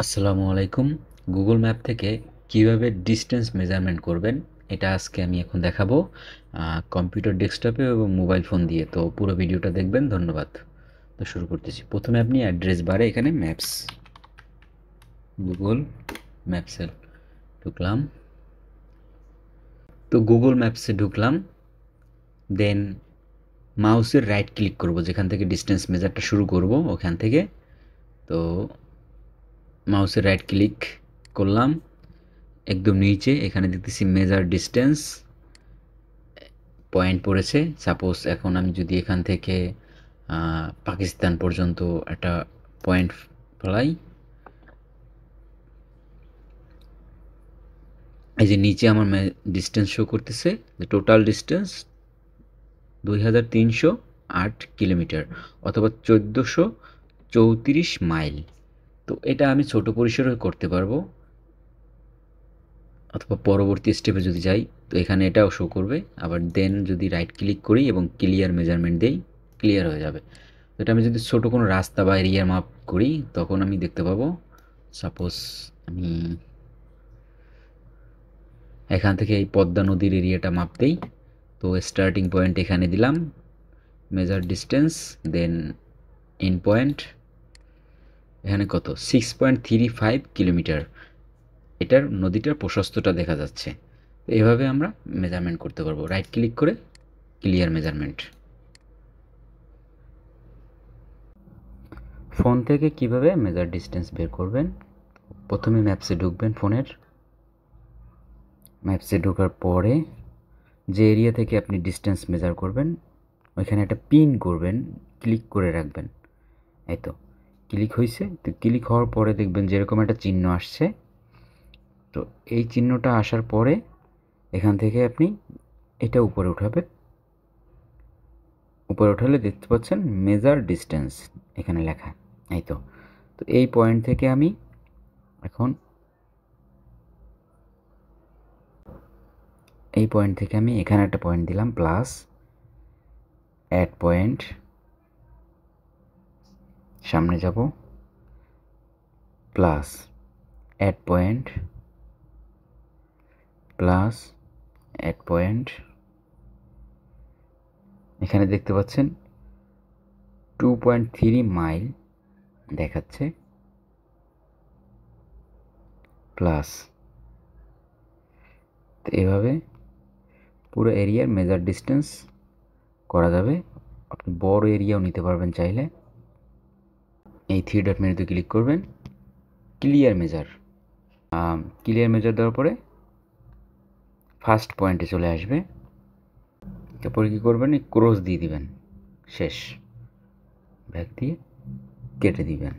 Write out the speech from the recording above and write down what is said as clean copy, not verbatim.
আসসালামু আলাইকুম। Google map থেকে কিভাবে ডিস্টেন্স মেজারমেন্ট করবেন এটা আজকে আমি এখন দেখাবো কম্পিউটার ডেস্কটপে এবং মোবাইল ফোন দিয়ে। তো পুরো ভিডিওটা দেখবেন। ধন্যবাদ। তো শুরু করতেছি। প্রথমে আপনি অ্যাড্রেস বারে এখানে ম্যাপস, গুগল ম্যাপসে ঢুকলাম। তো গুগল ম্যাপসে ঢুকলাম, দেন মাউসের রাইট ক্লিক করব, যেখান থেকে ডিস্টেন্স মেজারটা শুরু করব ওখান থেকে। তো মাউসের রাইট ক্লিক করলাম, একদম নিচে এখানে দেখতেছি মেজার ডিস্টেন্স পয়েন্ট পড়েছে। সাপোজ এখন আমি যদি এখান থেকে পাকিস্তান পর্যন্ত একটা পয়েন্ট ফেলাই, এই যে নিচে আমার ডিস্টেন্স শো করতেছে, টোটাল ডিস্টেন্স 2308 কিলোমিটার অথবা 1434 মাইল। তো এটা আমি ছোট পরিসরে করতে পারবো, অথবা পরবর্তী স্টেপে যদি যাই তো এখানে এটাও শো করবে। আবার দেন যদি রাইট ক্লিক করি এবং ক্লিয়ার মেজারমেন্ট দেই, ক্লিয়ার হয়ে যাবে। তো এটা আমি যদি ছোটো কোনো রাস্তা বা এরিয়া মাপ করি তখন আমি দেখতে পাবো। সাপোজ আমি এখান থেকে এই পদ্মা নদীর এরিয়াটা মাপ দেই। তো স্টার্টিং পয়েন্ট এখানে দিলাম, মেজার ডিস্টেন্স, দেন এন্ড পয়েন্ট এখানে কত 6.35 কিলোমিটার। এটার নদীটার প্রশস্তটা দেখা যাচ্ছে। তো এভাবে আমরা মেজারমেন্ট করতে পারবো রাইট ক্লিক করে ক্লিয়ার মেজারমেন্ট। ফোন থেকে কিভাবে মেজার ডিস্টেন্স বের করবেন, প্রথমে ম্যাপসে ঢুকবেন। ফোনের ম্যাপসে ঢোকার পরে যে এরিয়া থেকে আপনি ডিস্টেন্স মেজার করবেন ওইখানে একটা পিন করবেন, ক্লিক করে রাখবেন। এই তো ক্লিক হয়েছে। তো ক্লিক হওয়ার পরে দেখবেন যেরকম একটা চিহ্ন আসছে। তো এই চিহ্নটা আসার পরে এখান থেকে আপনি এটা উপরে উঠাবেন। উপরে উঠালে দেখতে পাচ্ছেন মেজার ডিস্টেন্স এখানে লেখা। এই তো তো এই পয়েন্ট থেকে আমি এখন এই পয়েন্ট থেকে আমি এখানে একটা পয়েন্ট দিলাম, প্লাস অ্যাড পয়েন্ট, সামনে যাব, plus add point, plus add point. এখানে দেখতে পাচ্ছেন 2.3 মাইল দেখাচ্ছে, প্লাস। তো এভাবে পুরো এরিয়ার মেজার ডিস্টেন্স করা যাবে। আপনি বড় এরিয়াও নিতে পারবেন চাইলে। এই থ্রি ডট মেনুতে ক্লিক করবেন, ক্লিয়ার মেজার। ক্লিয়ার মেজার দেওয়ার পরে ফার্স্ট পয়েন্টে চলে আসবে। তারপরে কী করবেন, ক্রস দিয়ে দিবেন, শেষ, ব্যাক দিয়ে কেটে দিবেন।